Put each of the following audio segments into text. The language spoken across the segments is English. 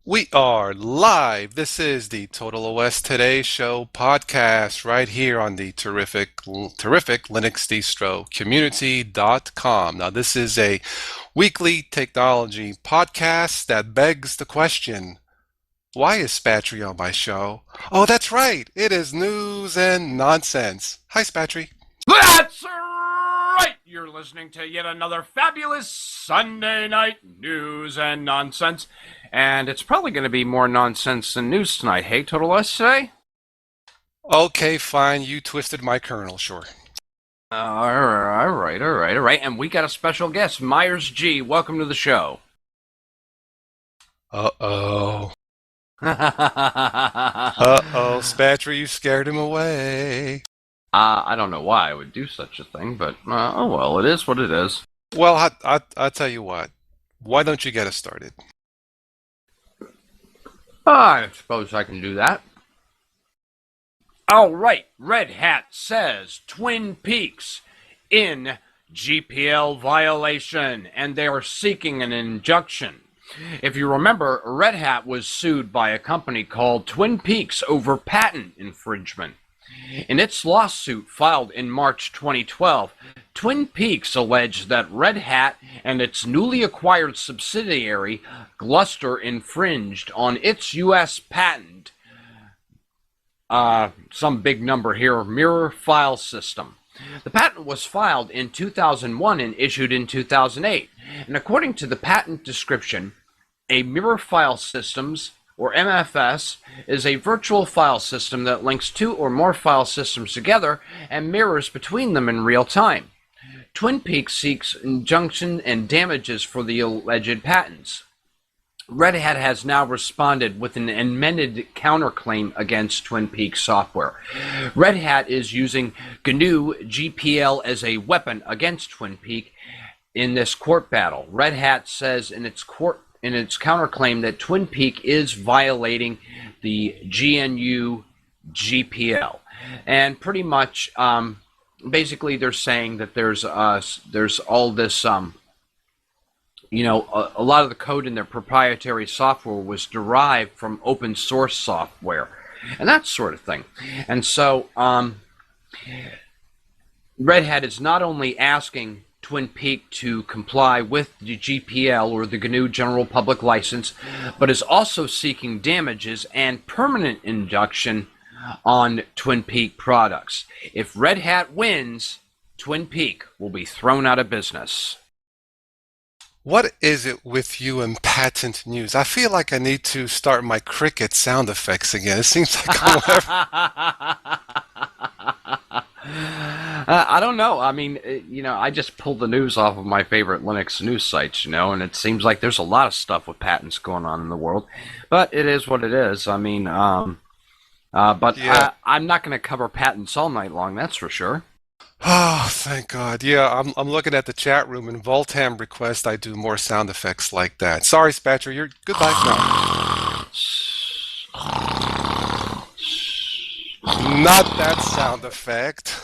We are live. This is the Total OS Today Show podcast right here on the terrific Linux Distro Community.com. Now, this is a weekly technology podcast that begs the question, why is Spatry on my show? Oh, that's right. It is news and nonsense. Hi, Spatry. That's right! You're listening to yet another fabulous Sunday night news and nonsense. And it's probably going to be more nonsense than news tonight. Hey, Total S today? Okay, fine. You twisted my kernel, sure. All right. And we got a special guest, Myers G. Welcome to the show. Uh-oh. uh, Uh-oh, Spatry, you scared him away. I don't know why I would do such a thing, but oh well, it is what it is. Well, I'll tell you what. Why don't you get us started? I suppose I can do that. All right, Red Hat says Twin Peaks in GPL violation, and they are seeking an injunction. If you remember, Red Hat was sued by a company called Twin Peaks over patent infringement. In its lawsuit filed in March 2012, Twin Peaks alleged that Red Hat and its newly acquired subsidiary, Gluster, infringed on its U.S. patent, some big number here, Mirror File System. The patent was filed in 2001 and issued in 2008, and according to the patent description, a mirror file systems, or MFS, is a virtual file system that links two or more file systems together and mirrors between them in real time. Twin Peaks seeks injunction and damages for the alleged patents. Red Hat has now responded with an amended counterclaim against Twin Peaks software. Red Hat is using GNU GPL as a weapon against Twin Peaks in this court battle. Red Hat says in its counterclaim that Twin Peaks is violating the GNU GPL, and pretty much, basically, they're saying that there's all this, a lot of the code in their proprietary software was derived from open source software, and that sort of thing. And so, Red Hat is not only asking Twin Peaks to comply with the GPL, or the GNU General Public License, but is also seeking damages and permanent injunction on Twin Peaks products. If Red Hat wins, Twin Peaks will be thrown out of business. What is it with you and patent news? I feel like I need to start my cricket sound effects again. It seems like I don't know. I mean, I just pulled the news off of my favorite Linux news sites, and it seems like there's a lot of stuff with patents going on in the world. But it is what it is. I mean, yeah. I'm not going to cover patents all night long, that's for sure. Oh, thank God. Yeah, I'm looking at the chat room, and Voltam requests I do more sound effects like that. Sorry, Spatcher, you're goodbye. No, not that sound effect.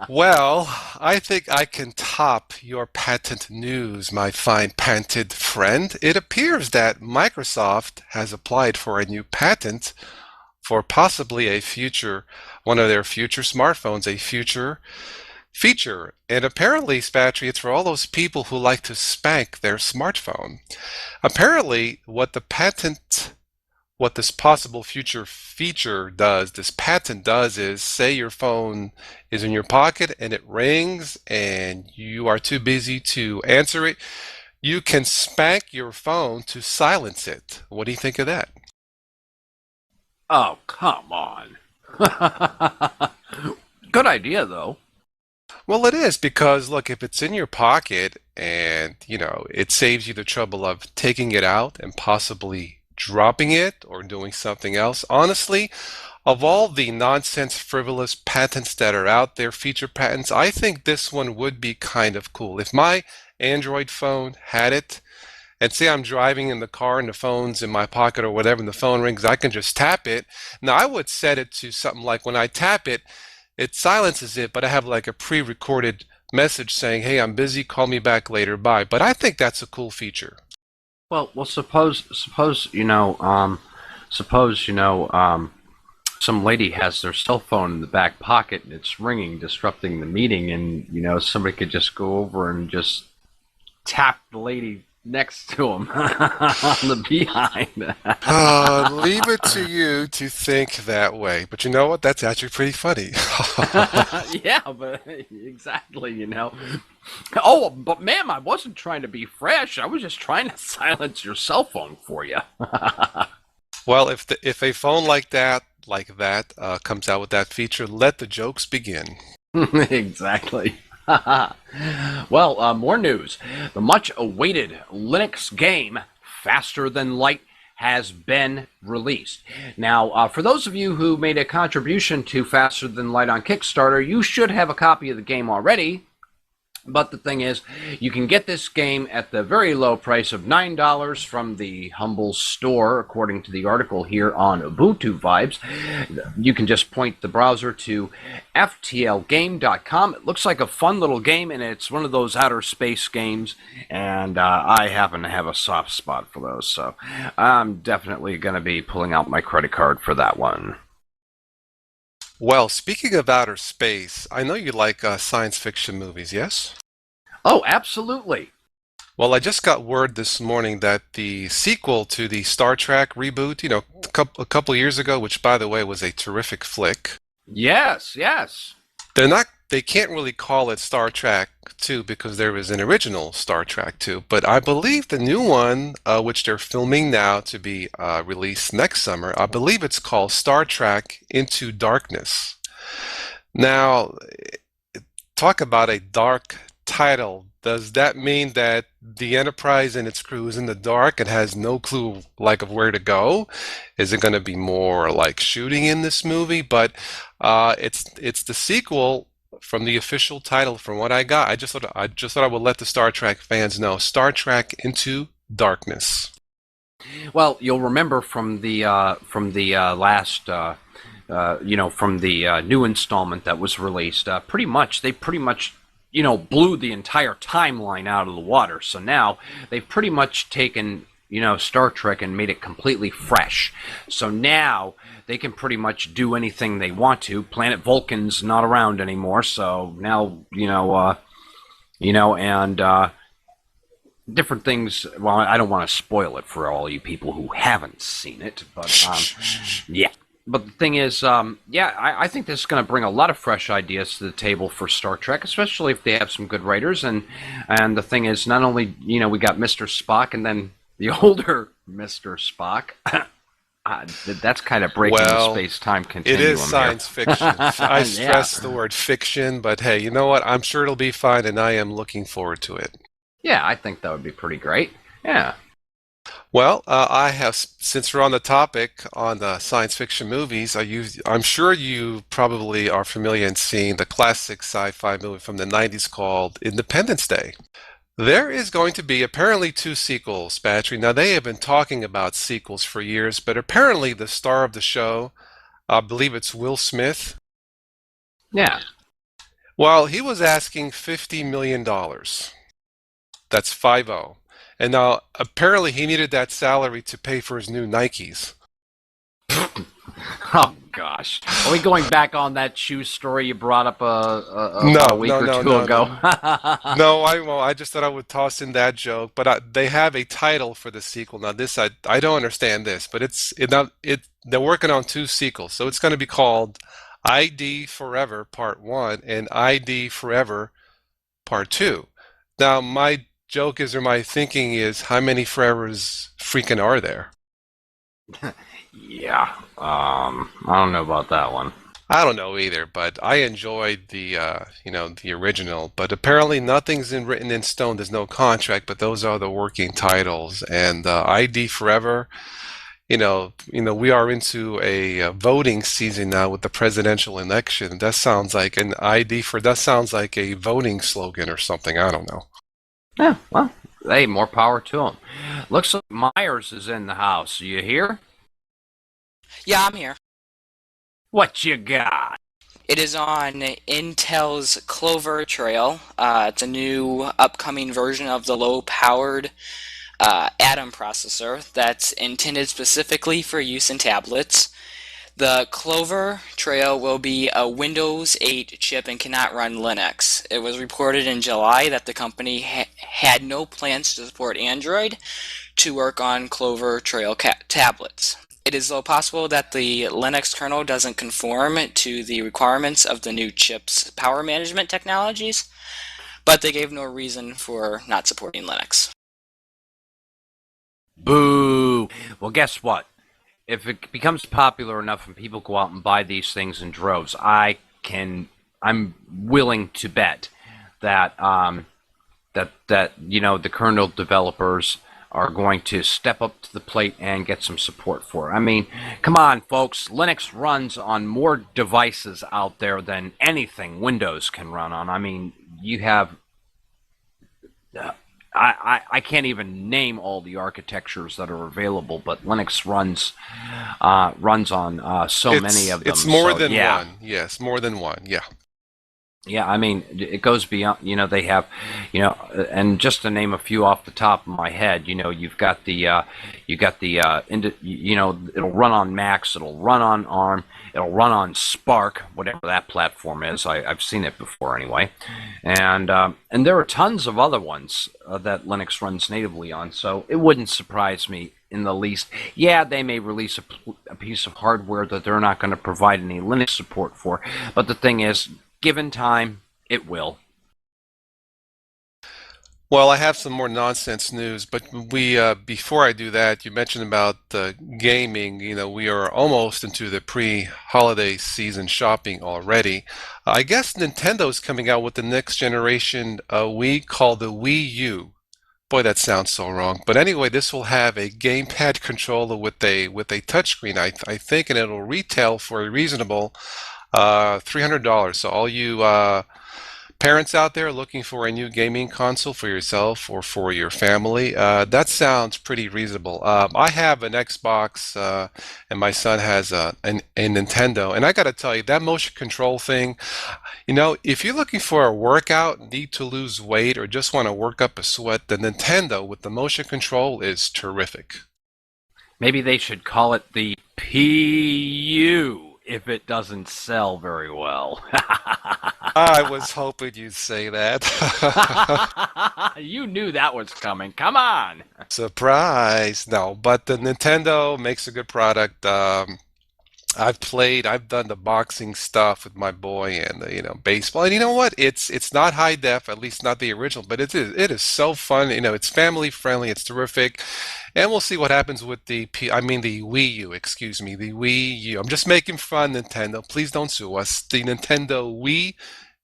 Well, I think I can top your patent news, my fine patented friend. It appears that Microsoft has applied for a new patent for possibly one of their future smartphones, a future feature. And apparently, Spatry, it's for all those people who like to spank their smartphone. Apparently, what this possible future feature does, this patent does, is say your phone is in your pocket and it rings and you are too busy to answer it. You can spank your phone to silence it. What do you think of that? Oh, come on. Good idea, though. Well, it is because, look, if it's in your pocket and, it saves you the trouble of taking it out and possibly dropping it or doing something else. Honestly, of all the nonsense, frivolous patents that are out there, feature patents, I think this one would be kind of cool. If my Android phone had it, and say I'm driving in the car and the phone's in my pocket or whatever, and the phone rings, I can just tap it. Now, I would set it to something like when I tap it, it silences it, but I have like a pre-recorded message saying, hey, I'm busy, call me back later, bye. But I think that's a cool feature. Well, suppose some lady has their cell phone in the back pocket and it's ringing, disrupting the meeting, and somebody could just go over and just tap the lady next to him on the behind. Leave it to you to think that way. But you know what? That's actually pretty funny. Yeah, but exactly. Oh, but ma'am, I wasn't trying to be fresh. I was just trying to silence your cell phone for you. Well, if a phone like that comes out with that feature, let the jokes begin. Exactly. Well, more news. The much awaited Linux game, Faster Than Light, has been released. Now, for those of you who made a contribution to Faster Than Light on Kickstarter, you should have a copy of the game already. But the thing is, you can get this game at the very low price of $9 from the Humble store, according to the article here on Ubuntu Vibes. You can just point the browser to ftlgame.com. It looks like a fun little game, and it's one of those outer space games, and I happen to have a soft spot for those, so I'm definitely going to be pulling out my credit card for that one. Well, speaking of outer space, I know you like science fiction movies, yes? Oh, absolutely. Well, I just got word this morning that the sequel to the Star Trek reboot, a couple years ago, which by the way was a terrific flick, Yes, yes. they can't really call it Star Trek 2 because there was an original Star Trek 2, but I believe the new one, which they're filming now to be released next summer, I believe it's called Star Trek Into Darkness. Now, talk about a dark title. Does that mean that the Enterprise and its crew is in the dark and has no clue like of where to go? Is it going to be more like shooting in this movie? But it's the sequel from the official title. From what I got, I just thought I would let the Star Trek fans know. Star Trek Into Darkness. Well, you'll remember from the last from the new installment that was released. They pretty much blew the entire timeline out of the water. So now they've pretty much taken Star Trek and made it completely fresh. So now they can pretty much do anything they want to. Planet Vulcan's not around anymore, so now and different things. Well, I don't want to spoil it for all you people who haven't seen it, but yeah. But the thing is, I think this is going to bring a lot of fresh ideas to the table for Star Trek, especially if they have some good writers. And the thing is, not only we got Mr. Spock, and then the older Mr. Spock. That's kind of breaking the Well, space-time it continuum is here. science fiction. I Yeah, stress the word fiction, but hey, you know what? I'm sure it'll be fine, and I am looking forward to it. yeah, I think that would be pretty great. Yeah. Well, since we're on the topic on science fiction movies, I'm sure you probably are familiar and seen the classic sci-fi movie from the 90s called Independence Day. There is going to be apparently two sequels, Patrick. Now, they have been talking about sequels for years, but apparently the star of the show, I believe it's Will Smith, Yeah. well, he was asking $50 million. That's 50. And now apparently he needed that salary to pay for his new Nikes. Oh gosh, are we going back on that shoe story you brought up about a No, week no, or no, two no, ago? no. No, I won't. I just thought I would toss in that joke, but they have a title for the sequel. Now, this I don't understand this, but they're working on two sequels, so it's going to be called ID Forever Part One and ID Forever Part Two. Now, my joke is, or my thinking is, how many Forevers freaking are there? Yeah. I don't know about that one. I don't know either, but I enjoyed the original. But apparently, written in stone. There's no contract, but those are the working titles. And ID Forever. We are into a voting season now with the presidential election. That sounds like a voting slogan or something. I don't know. Yeah. Well, hey, more power to them. Looks like Myers is in the house. You here? Yeah, I'm here. What you got? It is on Intel's Clover Trail. It's a new upcoming version of the low-powered Atom processor that's intended specifically for use in tablets. The Clover Trail will be a Windows 8 chip and cannot run Linux. It was reported in July that the company had no plans to support Android to work on Clover Trail tablets. It is though possible that the Linux kernel doesn't conform to the requirements of the new chip's power management technologies, but they gave no reason for not supporting Linux. Boo! Well, guess what? If it becomes popular enough and people go out and buy these things in droves, I'm willing to bet that the kernel developers are going to step up to the plate and get some support for it. I mean, come on, folks. Linux runs on more devices out there than anything Windows can run on. I mean, you have I can't even name all the architectures that are available, but Linux runs on so many of them. It's more so, than yeah. one. Yes, more than one. Yeah. Yeah, I mean, it goes beyond, they have, and just to name a few off the top of my head, you've got it'll run on Macs, it'll run on ARM, it'll run on Spark, whatever that platform is. I've seen it before anyway. And there are tons of other ones that Linux runs natively on, so it wouldn't surprise me in the least. Yeah, they may release a piece of hardware that they're not going to provide any Linux support for, but the thing is, given time, it will. Well, I have some more nonsense news, but before I do that, you mentioned about gaming. We are almost into the pre-holiday season shopping already. I guess Nintendo's coming out with the next generation Wii called the Wii U. Boy, that sounds so wrong. But anyway, this will have a gamepad controller with a touchscreen, I think, and it'll retail for a reasonable $300. So all you parents out there looking for a new gaming console for yourself or for your family, that sounds pretty reasonable. I have an Xbox, and my son has a Nintendo, and I got to tell you, that motion control thing, if you're looking for a workout, need to lose weight, or just want to work up a sweat, the Nintendo with the motion control is terrific. Maybe they should call it the PU if it doesn't sell very well. I was hoping you'd say that. You knew that was coming. Come on. Surprise. No, but the Nintendo makes a good product. I've done the boxing stuff with my boy and baseball. And you know what? It's not high def, at least not the original, but it is so fun. It's family friendly. It's terrific. And we'll see what happens with the Wii U, excuse me, the Wii U. I'm just making fun, Nintendo. Please don't sue us. The Nintendo Wii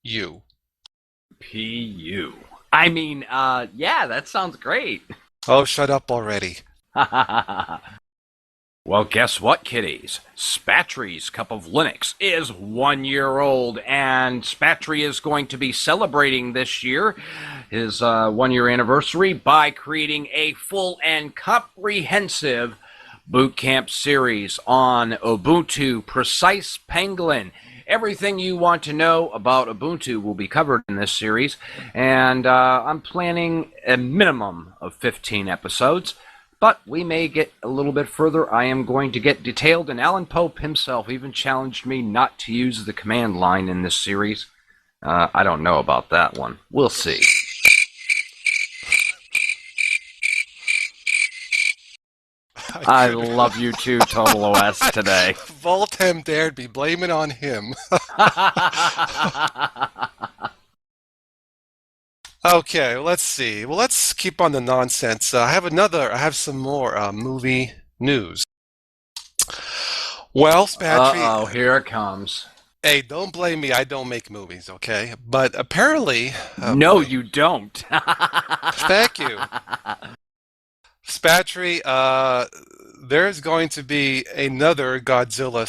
U. PU. I mean, yeah, that sounds great. Oh, shut up already. Well, guess what, kiddies? Spatry's Cup of Linux is 1 year old, and Spatry is going to be celebrating this year his 1 year anniversary by creating a full and comprehensive bootcamp series on Ubuntu Precise Penguin. Everything you want to know about Ubuntu will be covered in this series, and I'm planning a minimum of 15 episodes. But we may get a little bit further. I am going to get detailed, and Alan Pope himself even challenged me not to use the command line in this series. I don't know about that one. We'll see. I love you too, Total OS, today. Voltem dared be blaming on him. Okay, let's see. Well, let's keep on the nonsense. I have some more movie news. Well, Spatry. Uh-oh, here it comes. Hey, don't blame me. I don't make movies, okay? But apparently. No, you don't. Thank you. Spatry, there's going to be another Godzilla